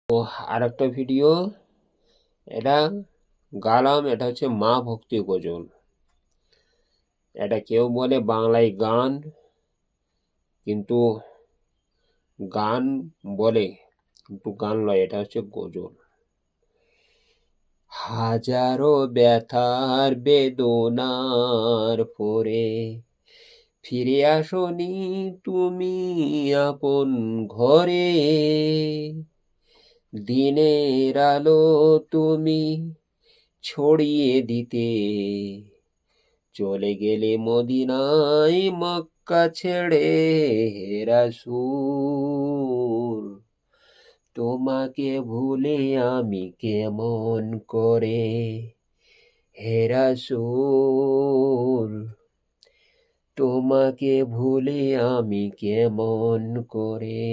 ও আরেকটা ভিডিও এটা গালাম, এটা হচ্ছে মা ভক্তি গজল। এটা কেউ বলে বাংলায় গান, কিন্তু গান বলে, কিন্তু গান নয়, এটা হচ্ছে গজল। হাজারো ব্যথার বেদনার পরে ফিরে আসনি তুমি আপন ঘরে, দিনের আলো তুমি ছড়িয়ে দিতে চলে গেলে মদিনায় মক্কা ছেড়ে। হে রাসূল, তোমাকে ভুলে আমি কেমন করে। হে রাসূল, তোমাকে ভুলে আমি কেমন করে।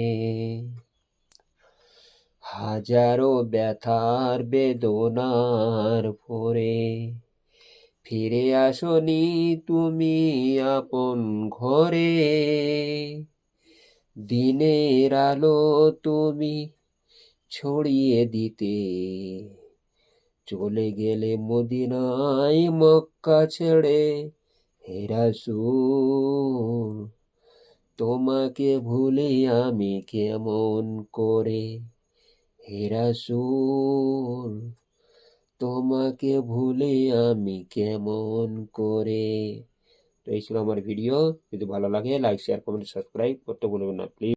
হাজারো ব্যথার বেদনার পরে ফিরে আসনি তুমি আপন ঘরে, দিনের আলো তুমি ছড়িয়ে দিতে চলে গেলে মদিনায় মক্কা ছেড়ে। হে রাসূল, তোমাকে ভুলে আমি কেমন করে। হে রাসূল, তোমাকে ভুলে আমি কেমন করে। তো এই ছিল আমার ভিডিও। যদি ভালো লাগে লাইক শেয়ার কমেন্ট সাবস্ক্রাইব করতে ভুলবেন না প্লিজ।